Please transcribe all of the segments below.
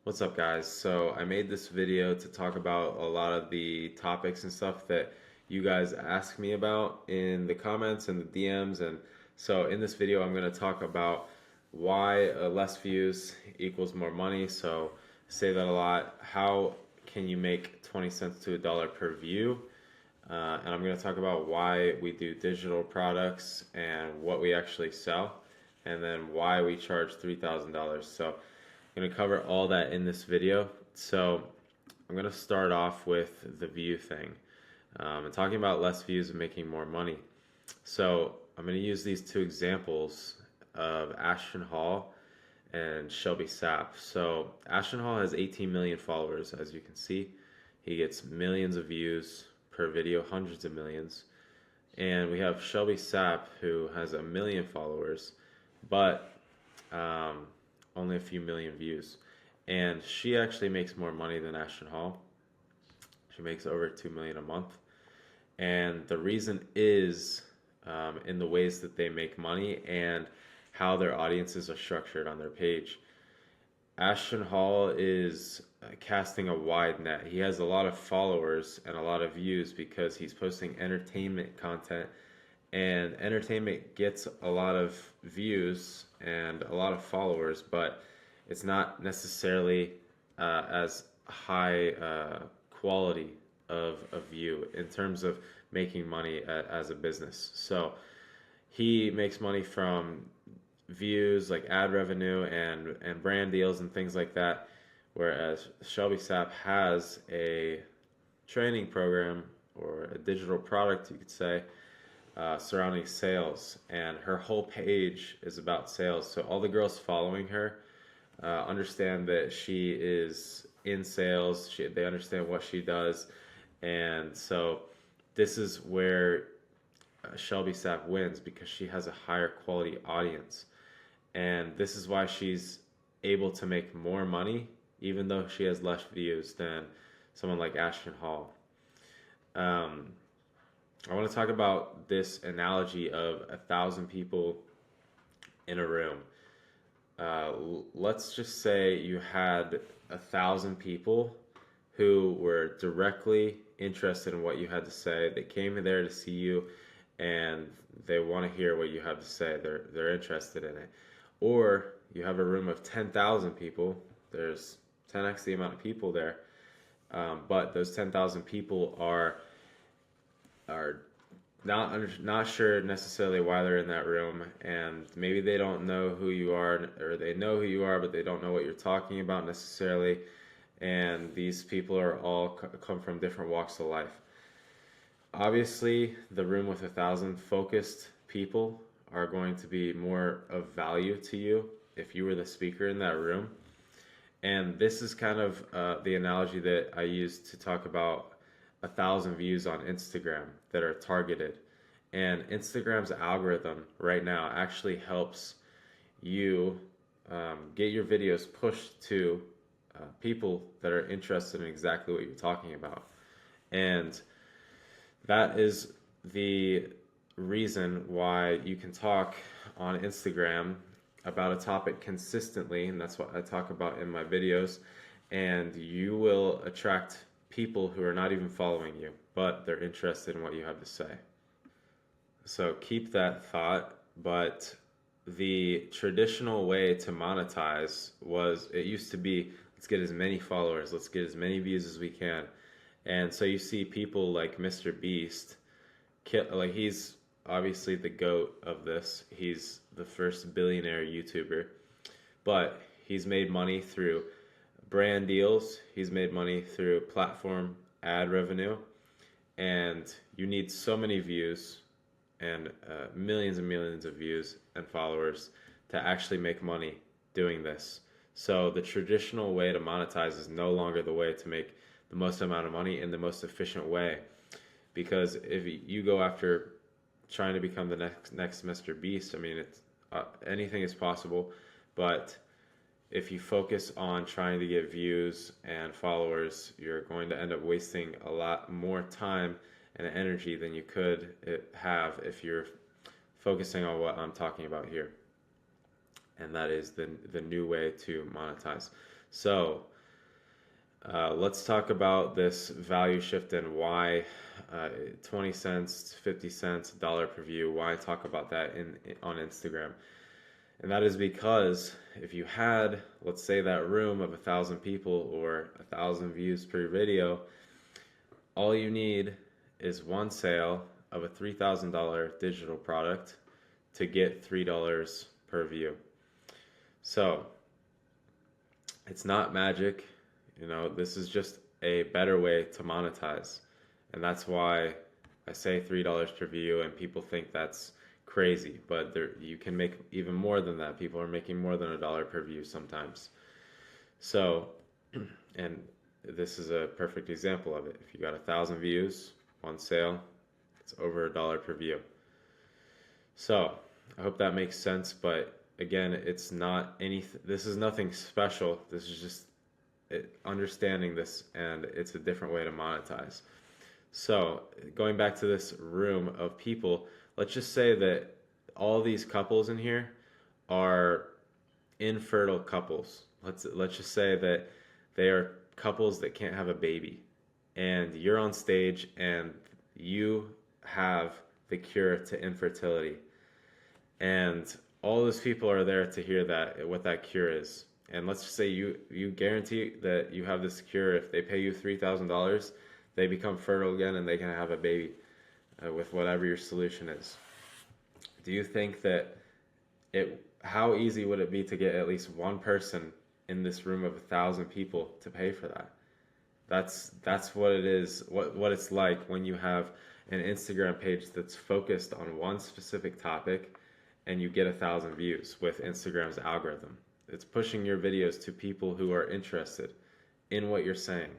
What's up, guys? So I made this video to talk about a lot of the topics and stuff that you guys ask me about in the comments and the DMs. And so in this video, I'm going to talk about why less views equals more money. So I say that a lot. How can you make 20 cents to a dollar per view? And I'm going to talk about why we do digital products and what we actually sell, and then why we charge $3,000. So I'm going to cover all that in this video. So I'm going to start off with the view thing and talking about less views and making more money. So I'm going to use these two examples of Ashton Hall and Shelby Sapp. So Ashton Hall has 18 million followers, as you can see. He gets millions of views per video, hundreds of millions. And we have Shelby Sapp, who has 1 million followers, but um, only a few million views. And she actually makes more money than Ashton Hall. She makes over 2 million a month. And the reason is in the ways that they make money and how their audiences are structured on their page. Ashton Hall is casting a wide net. He has a lot of followers and a lot of views because he's posting entertainment content, and entertainment gets a lot of views and a lot of followers, but it's not necessarily as high quality of a view in terms of making money as a business. So he makes money from views, like ad revenue and brand deals and things like that, whereas Shelby Sapp has a training program or a digital product, you could say, surrounding sales, and her whole page is about sales. So all the girls following her understand that she is in sales. They understand what she does, and so this is where Shelby Sapp wins because she has a higher quality audience, and this is why she's able to make more money even though she has less views than someone like Ashton Hall. Um, I want to talk about this analogy of 1,000 people in a room. Let's just say you had 1,000 people who were directly interested in what you had to say. They came there to see you, and they want to hear what you have to say. They're interested in it. Or you have a room of 10,000 people. There's 10x the amount of people there, but those 10,000 people are not sure necessarily why they're in that room, and maybe they don't know who you are, or they know who you are, but they don't know what you're talking about necessarily. And these people are all come from different walks of life. Obviously, the room with 1,000 focused people are going to be more of value to you if you were the speaker in that room. And this is kind of the analogy that I use to talk about 1,000 views on Instagram that are targeted. And Instagram's algorithm right now actually helps you get your videos pushed to people that are interested in exactly what you're talking about. And that is the reason why you can talk on Instagram about a topic consistently, and that's what I talk about in my videos, and you will attract people who are not even following you, but they're interested in what you have to say. So keep that thought, but the traditional way to monetize was, it used to be, let's get as many followers, let's get as many views as we can. And so you see people like Mr. Beast, like he's obviously the GOAT of this. He's the first billionaire YouTuber, but he's made money through brand deals. He's made money through platform ad revenue, and you need so many views and millions and millions of views and followers to actually make money doing this. So the traditional way to monetize is no longer the way to make the most amount of money in the most efficient way. Because if you go after trying to become the next Mr. Beast, I mean, it's anything is possible, but if you focus on trying to get views and followers, you're going to end up wasting a lot more time and energy than you could have if you're focusing on what I'm talking about here. And that is the new way to monetize. So Let's talk about this value shift and why 20 cents, 50 cents, $1 per view, why I talk about that on Instagram. And that is because if you had, let's say, that room of 1,000 people or 1,000 views per video, all you need is one sale of a $3,000 digital product to get $3 per view. So it's not magic. This is just a better way to monetize. And that's why I say $3 per view, and people think that's crazy. But you can make even more than that. People are making more than $1 per view sometimes. So, and this is a perfect example of it. If you got 1,000 views, one sale, it's over $1 per view. So, I hope that makes sense. But again, it's not anything. This is nothing special. This is just understanding this, and it's a different way to monetize. So, going back to this room of people, let's just say that all these couples in here are infertile couples. Let's just say that they are couples that can't have a baby, and you're on stage and you have the cure to infertility, and all those people are there to hear that what that cure is. And let's just say you guarantee that you have this cure. If they pay you $3,000, they become fertile again and they can have a baby with whatever your solution is. Do you think that how easy would it be to get at least one person in this room of 1,000 people to pay for that? That's what it is. What it's like when you have an Instagram page that's focused on one specific topic, and you get 1,000 views with Instagram's algorithm. It's pushing your videos to people who are interested in what you're saying.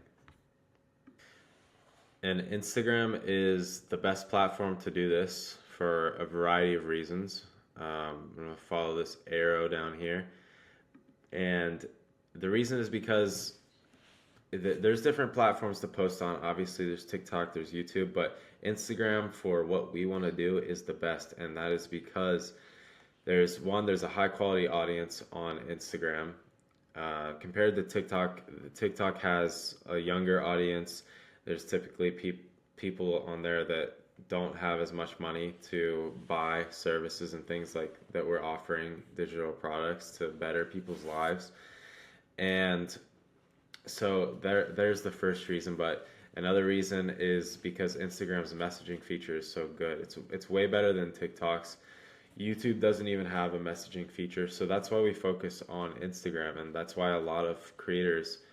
And Instagram is the best platform to do this for a variety of reasons. I'm going to follow this arrow down here. And the reason is because there's different platforms to post on. Obviously, there's TikTok, there's YouTube, but Instagram for what we want to do is the best. And that is because there's a high quality audience on Instagram. Compared to TikTok, TikTok has a younger audience. There's typically people on there that don't have as much money to buy services and things like that. We're offering digital products to better people's lives. And so there's the first reason. But another reason is because Instagram's messaging feature is so good. It's way better than TikTok's. YouTube doesn't even have a messaging feature, so that's why we focus on Instagram, and that's why a lot of creators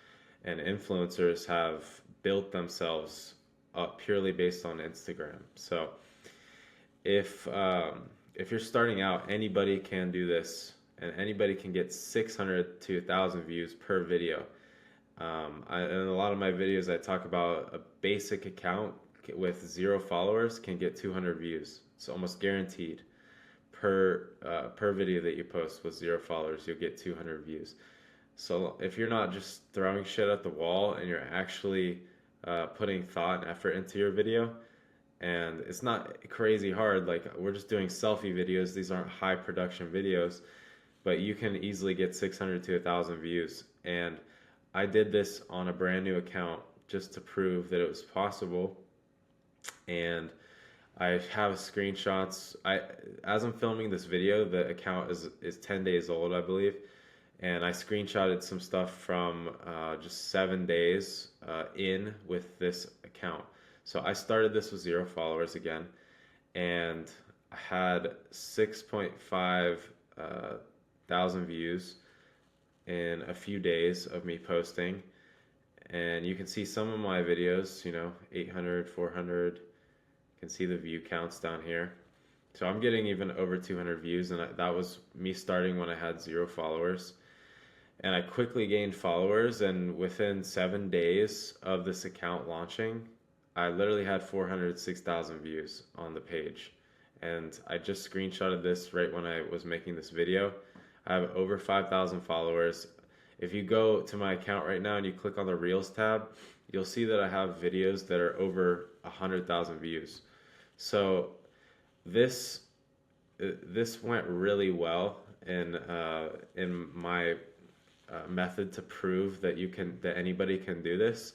and influencers have built themselves up purely based on Instagram. So if you're starting out, anybody can do this, and anybody can get 600 to 1,000 views per video. In a lot of my videos, I talk about a basic account with 0 followers can get 200 views. It's almost guaranteed. Per video that you post with 0 followers, you'll get 200 views. So if you're not just throwing shit at the wall and you're actually putting thought and effort into your video, and it's not crazy hard, like we're just doing selfie videos, these aren't high production videos, but you can easily get 600 to 1,000 views. And I did this on a brand new account just to prove that it was possible. And I have screenshots. As I'm filming this video, the account is 10 days old, I believe, and I screenshotted some stuff from just 7 days in with this account. So I started this with 0 followers again, and I had 6.5 thousand views in a few days of me posting. And you can see some of my videos, 800, 400. Can see the view counts down here. So I'm getting even over 200 views, and that was me starting when I had 0 followers. And I quickly gained followers, and within 7 days of this account launching, I literally had 406,000 views on the page. And I just screenshotted this right when I was making this video. I have over 5,000 followers. If you go to my account right now and you click on the Reels tab, you'll see that I have videos that are over 100,000 views. So this went really well in my method to prove that that anybody can do this,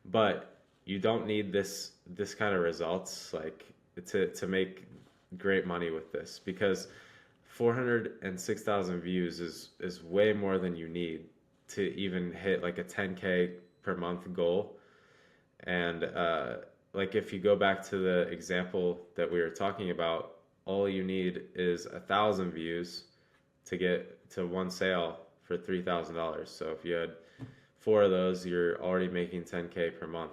but you don't need this kind of results like to make great money with this, because 406,000 views is way more than you need to even hit like a 10K per month goal. And like if you go back to the example that we were talking about, all you need is 1,000 views to get to one sale for $3,000. So if you had four of those, you're already making 10K per month.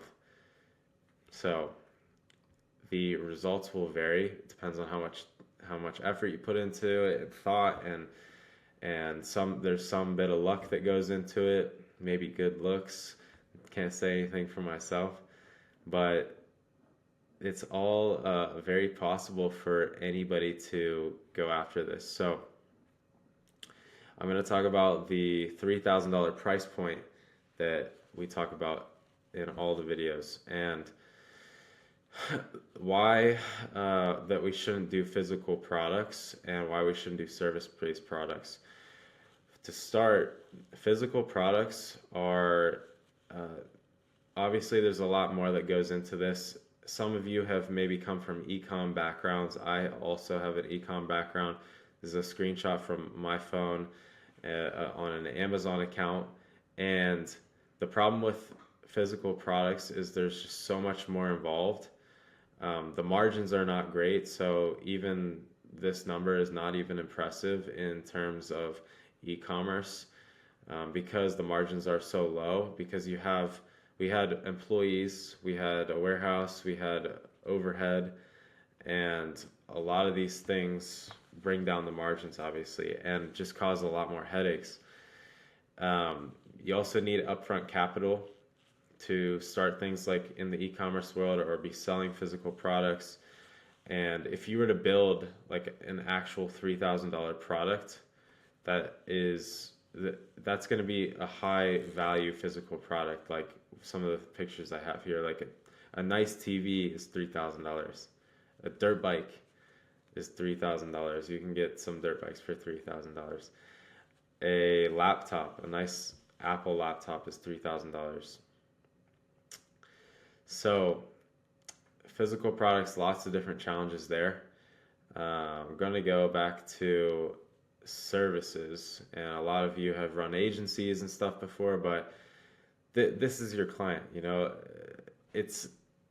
So the results will vary. It depends on how much effort you put into it and thought, and there's some bit of luck that goes into it, maybe good looks. Can't say anything for myself, but it's all very possible for anybody to go after this. So I'm going to talk about the $3,000 price point that we talk about in all the videos, and why that we shouldn't do physical products and why we shouldn't do service-based products. To start, physical products are obviously there's a lot more that goes into this. Some of you have maybe come from e-com backgrounds. I also have an e-com background. This is a screenshot from my phone on an Amazon account. And the problem with physical products is there's just so much more involved. The margins are not great, so even this number is not even impressive in terms of e-commerce, because the margins are so low, because we had employees, we had a warehouse, we had overhead, and a lot of these things bring down the margins, obviously, and just cause a lot more headaches. You also need upfront capital to start things like in the e-commerce world or be selling physical products. And if you were to build like an actual $3,000 product, that's going to be a high value physical product. Like some of the pictures I have here, like a nice TV is $3,000. A dirt bike is $3,000. You can get some dirt bikes for $3,000. A laptop, a nice Apple laptop, is $3,000. So physical products, lots of different challenges there. I'm going to go back to services, and a lot of you have run agencies and stuff before, but this is your client.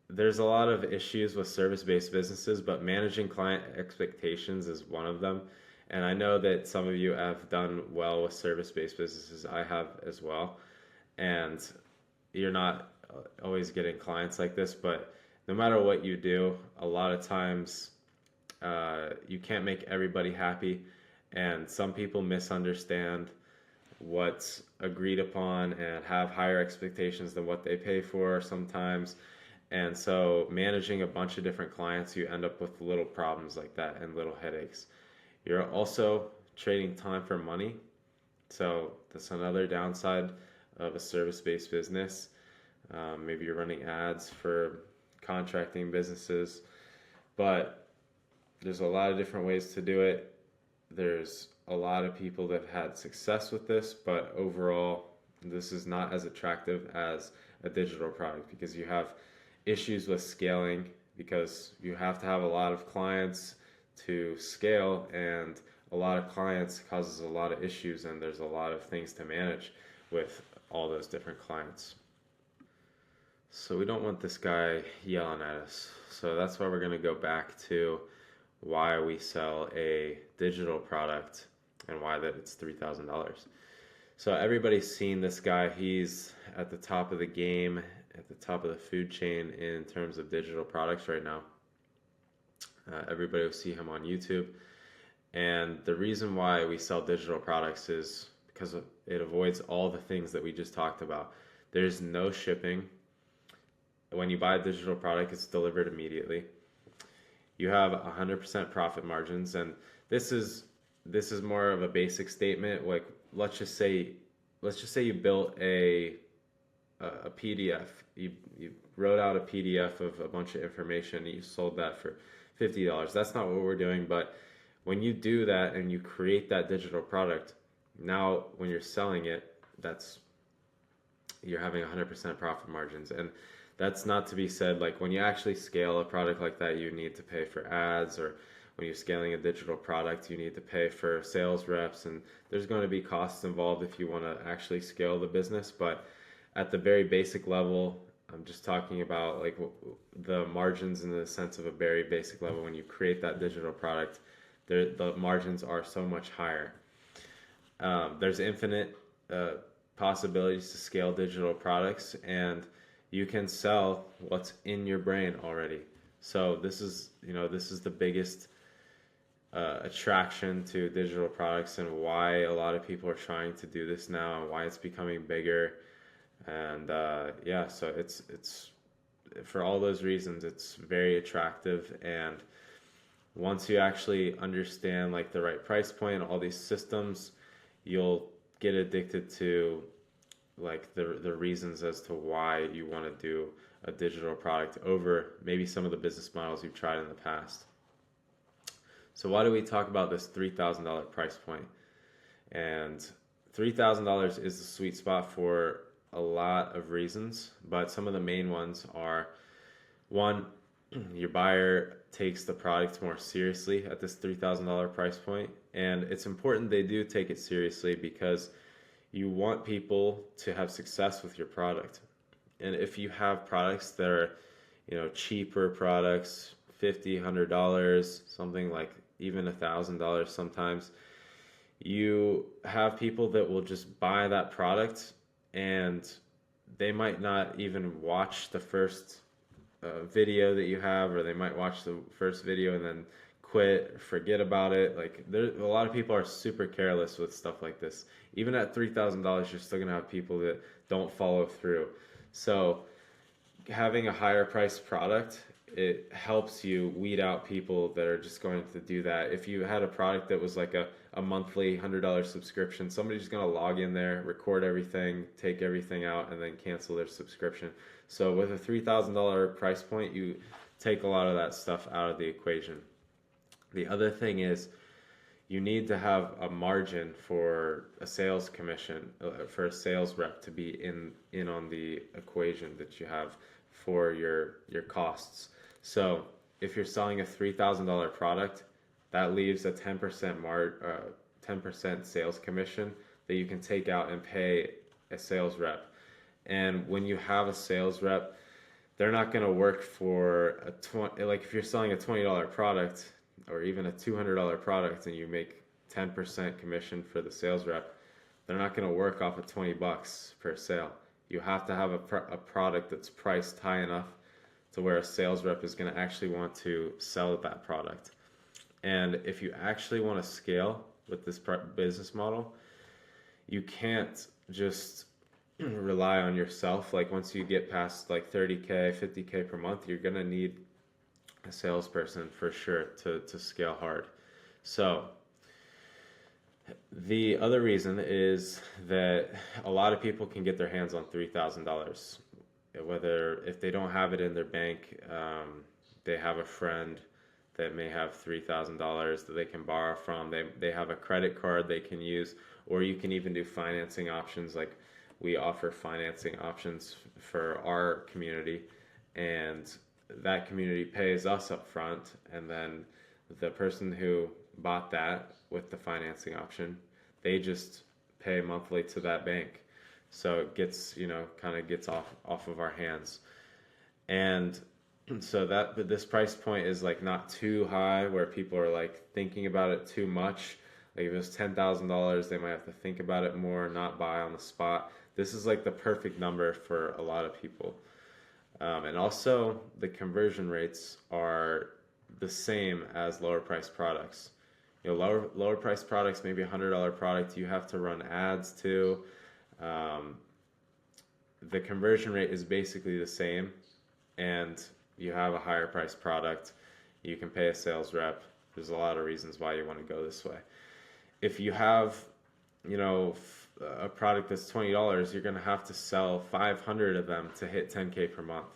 There's a lot of issues with service-based businesses, but managing client expectations is one of them. And I know that some of you have done well with service-based businesses. I have as well. And you're not always getting clients like this, but no matter what you do, a lot of times you can't make everybody happy, and some people misunderstand what's agreed upon and have higher expectations than what they pay for sometimes. And so managing a bunch of different clients, you end up with little problems like that and little headaches. You're also trading time for money. So that's another downside of a service-based business. Maybe you're running ads for contracting businesses, but there's a lot of different ways to do it. There's a lot of people that have had success with this, but overall, this is not as attractive as a digital product, because you have issues with scaling, because you have to have a lot of clients to scale, and a lot of clients causes a lot of issues, and there's a lot of things to manage with all those different clients. So we don't want this guy yelling at us. So that's why we're going to go back to why we sell a digital product and why that it's $3,000. So everybody's seen this guy. He's at the top of the game, at the top of the food chain in terms of digital products right now. Everybody will see him on YouTube. And the reason why we sell digital products is because it avoids all the things that we just talked about. There's no shipping. When you buy a digital product, it's delivered immediately. You have 100% profit margins, and this is more of a basic statement. Like let's just say you built a PDF. You wrote out a PDF of a bunch of information, and you sold that for $50. That's not what we're doing, but when you do that and you create that digital product, now when you're selling it, that's you're having 100% profit margins. And that's not to be said, like when you actually scale a product like that, you need to pay for ads, or when you're scaling a digital product, you need to pay for sales reps, and there's going to be costs involved if you want to actually scale the business. But at the very basic level, I'm just talking about like the margins in the sense of a very basic level. When you create that digital product, the margins are so much higher. There's infinite possibilities to scale digital products, and you can sell what's in your brain already. So this is the biggest attraction to digital products, and why a lot of people are trying to do this now, and why it's becoming bigger. And yeah, so it's for all those reasons, it's very attractive. And once you actually understand like the right price point and all these systems, you'll get addicted to like the reasons as to why you want to do a digital product over maybe some of the business models you've tried in the past. So why do we talk about this $3,000 price point? And $3,000 is the sweet spot for a lot of reasons, but some of the main ones are: one, your buyer takes the product more seriously at this $3,000 price point. And it's important they do take it seriously, because you want people to have success with your product. And if you have products that are, cheaper products, $50, $100, something like even $1,000 sometimes, you have people that will just buy that product, and they might not even watch the first video that you have, or they might watch the first video and then quit, forget about it. Like a lot of people are super careless with stuff like this. Even at $3,000, you're still gonna have people that don't follow through. So having a higher priced product, it helps you weed out people that are just going to do that. If you had a product that was like a monthly $100 subscription, somebody's going to log in there, record everything, take everything out, and then cancel their subscription. So with a $3,000 price point, you take a lot of that stuff out of the equation. The other thing is, you need to have a margin for a sales commission, for a sales rep to be in on the equation that you have for your costs. So if you're selling a $3,000 product, that leaves a 10% sales commission that you can take out and pay a sales rep. And when you have a sales rep, they're not going to work for like if you're selling a $20 product or even a $200 product and you make 10% commission for the sales rep, they're not going to work off of $20 per sale. You have to have a product that's priced high enough to where a sales rep is going to actually want to sell that product. And if you actually want to scale with this business model, you can't just rely on yourself. Like once you get past like 30K, 50K per month, you're going to need a salesperson for sure to scale hard. So the other reason is that a lot of people can get their hands on $3,000. Whether if they don't have it in their bank, they have a friend that may have $3,000 that they can borrow from. They have a credit card they can use, or you can even do financing options. Like we offer financing options for our community, and that community pays us up front, and then the person who bought that with the financing option, they just pay monthly to that bank. So it gets, kind of gets off of our hands. And so this price point is like not too high where people are like thinking about it too much. Like if it was $10,000, they might have to think about it more, not buy on the spot. This is like the perfect number for a lot of people. And also the conversion rates are the same as lower priced products. Lower priced products, maybe $100 product, you have to run ads to. The conversion rate is basically the same, and you have a higher priced product. You can pay a sales rep. There's a lot of reasons why you want to go this way. If you have, a product that's $20, you're going to have to sell 500 of them to hit 10K per month.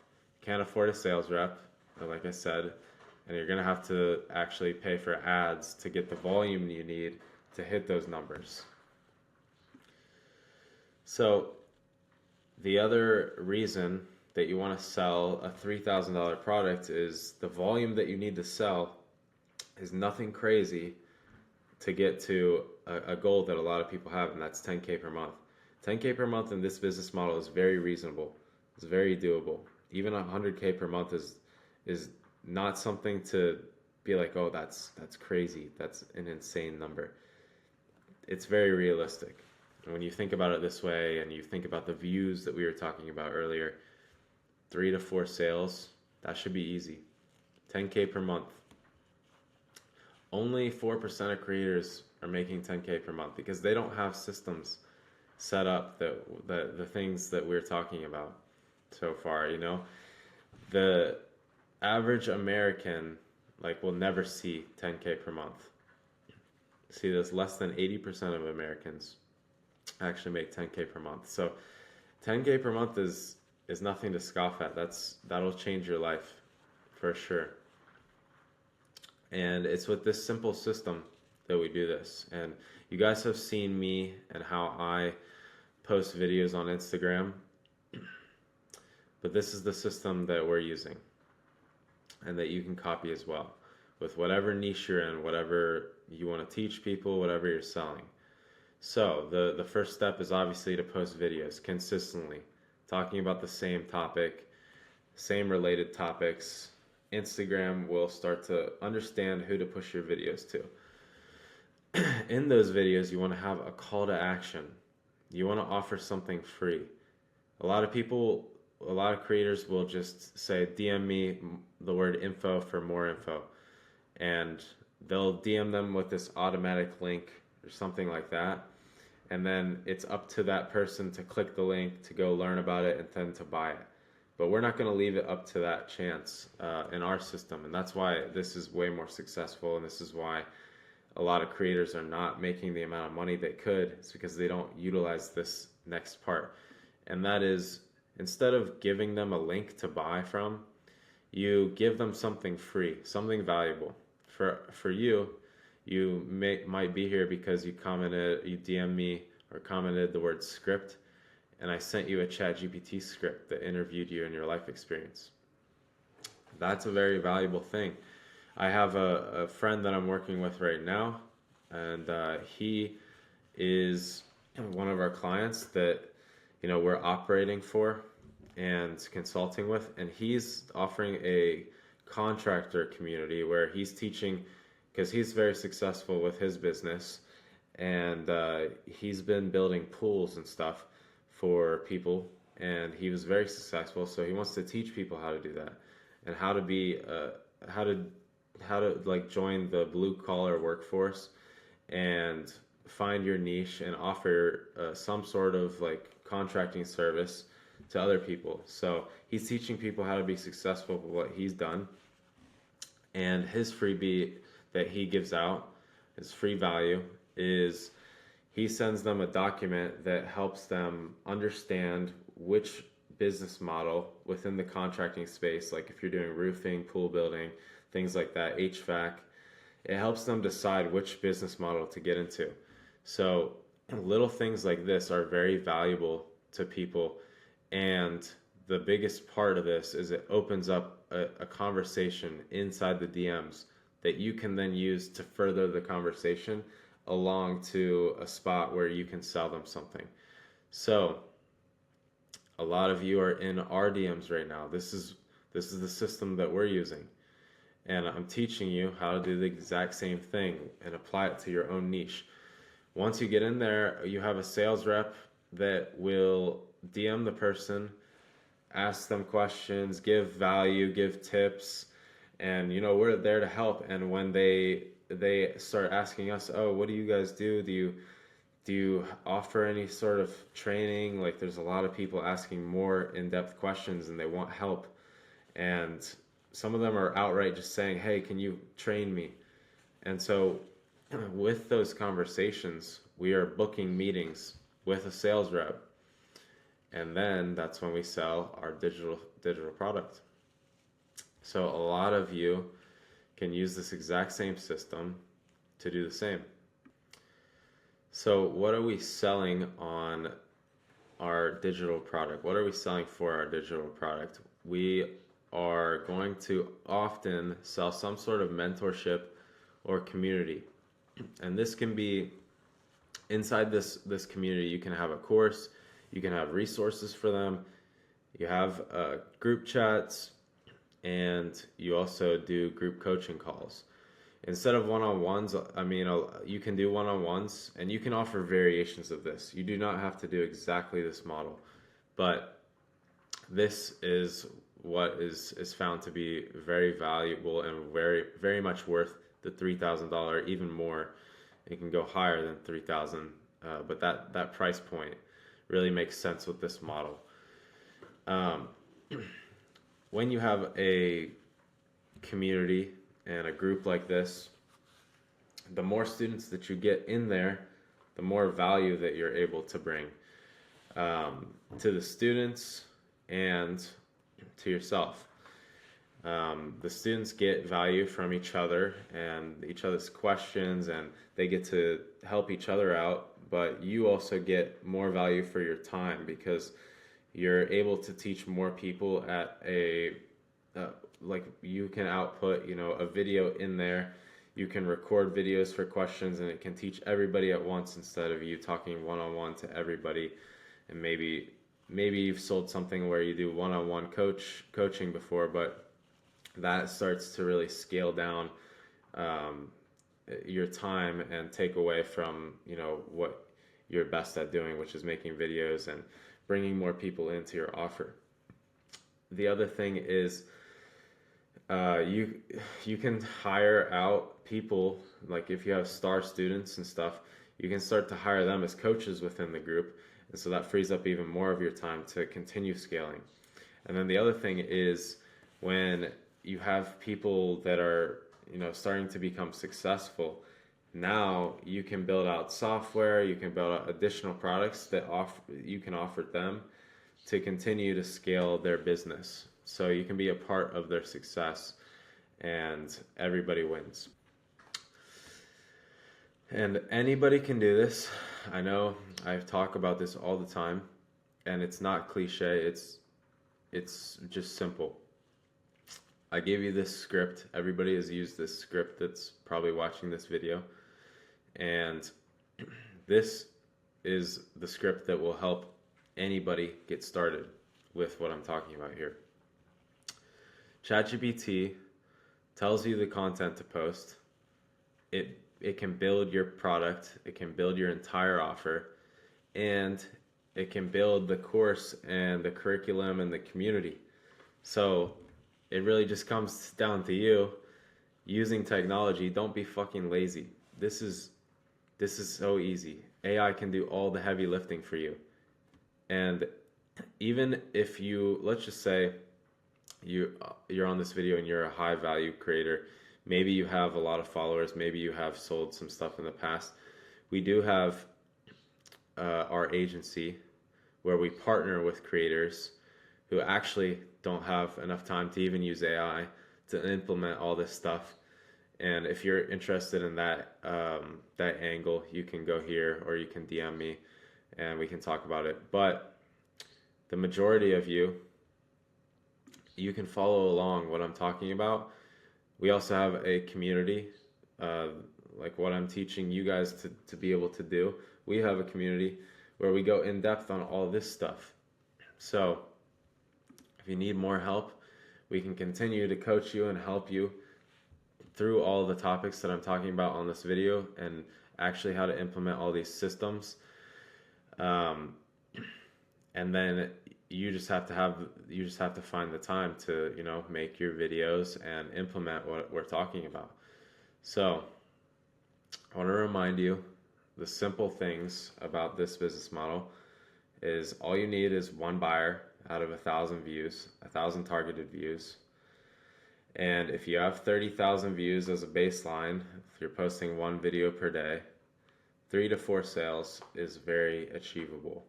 You can't afford a sales rep, like I said, and you're going to have to actually pay for ads to get the volume you need to hit those numbers. So the other reason that you want to sell a $3,000 product is the volume that you need to sell is nothing crazy to get to a goal that a lot of people have, and that's 10K per month. 10K per month in this business model is very reasonable. It's very doable. Even 100K per month is not something to be like, oh, that's crazy. That's an insane number. It's very realistic. And when you think about it this way, and you think about the views that we were talking about earlier, 3 to 4 sales, that should be easy. 10K per month. Only 4% of creators are making 10K per month because they don't have systems set up that the things that we're talking about so far. The average American will never see 10K per month. See, there's less than 80% of Americans actually make 10K per month. So 10K per month is nothing to scoff at. That'll change your life for sure. And it's with this simple system that we do this. And you guys have seen me and how I post videos on Instagram. But this is the system that we're using and that you can copy as well with whatever niche you're in, whatever you want to teach people, whatever you're selling. So the first step is obviously to post videos consistently, talking about the same topic, same related topics. Instagram will start to understand who to push your videos to. In those videos, you want to have a call to action. You want to offer something free. A lot of creators will just say, DM me the word info for more info. And they'll DM them with this automatic link or something like that. And then it's up to that person to click the link, to go learn about it, and then to buy it. But we're not going to leave it up to that chance in our system. And that's why this is way more successful. And this is why a lot of creators are not making the amount of money they could. It's because they don't utilize this next part. And that is, instead of giving them a link to buy from, you give them something free, something valuable. For you, you might be here because you DM me or commented the word script, and I sent you a ChatGPT script that interviewed you in your life experience. That's a very valuable thing. I have a friend that I'm working with right now, and he is one of our clients that we're operating for and consulting with, and he's offering a contractor community where he's teaching, because he's very successful with his business, and he's been building pools and stuff for people, and he was very successful. So he wants to teach people how to do that and how to be how to join the blue collar workforce and find your niche and offer some sort of contracting service to other people. So he's teaching people how to be successful with what he's done. And his freebie that he gives out, his free value, is he sends them a document that helps them understand which business model within the contracting space, like if you're doing roofing, pool building, things like that, HVAC, it helps them decide which business model to get into. So little things like this are very valuable to people. And the biggest part of this is it opens up a conversation inside the DMs that you can then use to further the conversation along to a spot where you can sell them something. So a lot of you are in our DMs right now. This is the system that we're using. And I'm teaching you how to do the exact same thing and apply it to your own niche. Once you get in there, you have a sales rep that will DM the person, ask them questions, give value, give tips, and we're there to help. And when they start asking us, oh, what do you guys do? Do you offer any sort of training? There's a lot of people asking more in-depth questions and they want help. And some of them are outright just saying, hey, can you train me? And so with those conversations, we are booking meetings with a sales rep. And then that's when we sell our digital product. So a lot of you can use this exact same system to do the same. So what are we selling on our digital product. What are we selling for our digital product? We are going to often sell some sort of mentorship or community. And this can be inside this community. You can have a course, you can have resources for them, you have group chats, and you also do group coaching calls. Instead of one-on-ones, I mean, you can do one-on-ones and you can offer variations of this. You do not have to do exactly this model, but this is what is found to be very valuable and very much worth the $3,000, even more. It can go higher than 3,000, but that price point really makes sense with this model. Um, when you have a community and a group like this, the more students that you get in there, the more value that you're able to bring to the students and to yourself. The students get value from each other and each other's questions, and they get to help each other out, but you also get more value for your time because you're able to teach more people at like you can output, a video in there. You can record videos for questions and it can teach everybody at once instead of you talking one-on-one to everybody. And maybe you've sold something where you do one-on-one coaching before, but that starts to really scale down your time and take away from what you're best at doing, which is making videos and bringing more people into your offer. The other thing is you can hire out people, like if you have star students and stuff, you can start to hire them as coaches within the group, and so that frees up even more of your time to continue scaling. And then the other thing is when you have people that are starting to become successful, now you can build out software, you can build out additional products that you can offer them to continue to scale their business. So you can be a part of their success and everybody wins. And anybody can do this. I know I talk about this all the time and it's not cliche, it's just simple. I gave you this script. Everybody has used this script that's probably watching this video. And this is the script that will help anybody get started with what I'm talking about here. ChatGPT tells you the content to post. It can build your product, it can build your entire offer, and it can build the course and the curriculum and the community. So it really just comes down to you using technology. Don't be fucking lazy. This is so easy. AI can do all the heavy lifting for you. And even if let's just say you're on this video and you're a high value creator, maybe you have a lot of followers, maybe you have sold some stuff in the past. We do have our agency where we partner with creators who actually don't have enough time to even use AI to implement all this stuff. And if you're interested in that angle, you can go here or you can DM me and we can talk about it. But the majority of you can follow along what I'm talking about. We also have a community, like what I'm teaching you guys to be able to do. We have a community where we go in depth on all this stuff. So if you need more help, we can continue to coach you and help you through all the topics that I'm talking about on this video and actually how to implement all these systems. And then you just have to find the time to make your videos and implement what we're talking about. So I want to remind you the simple things about this business model is all you need is one buyer out of 1,000 views, 1,000 targeted views. And if you have 30,000 views as a baseline, if you're posting one video per day, 3 to 4 sales is very achievable.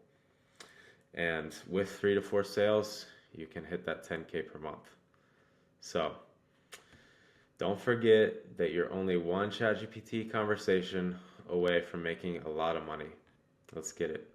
And with 3 to 4 sales, you can hit that 10K per month. So don't forget that you're only one ChatGPT conversation away from making a lot of money. Let's get it.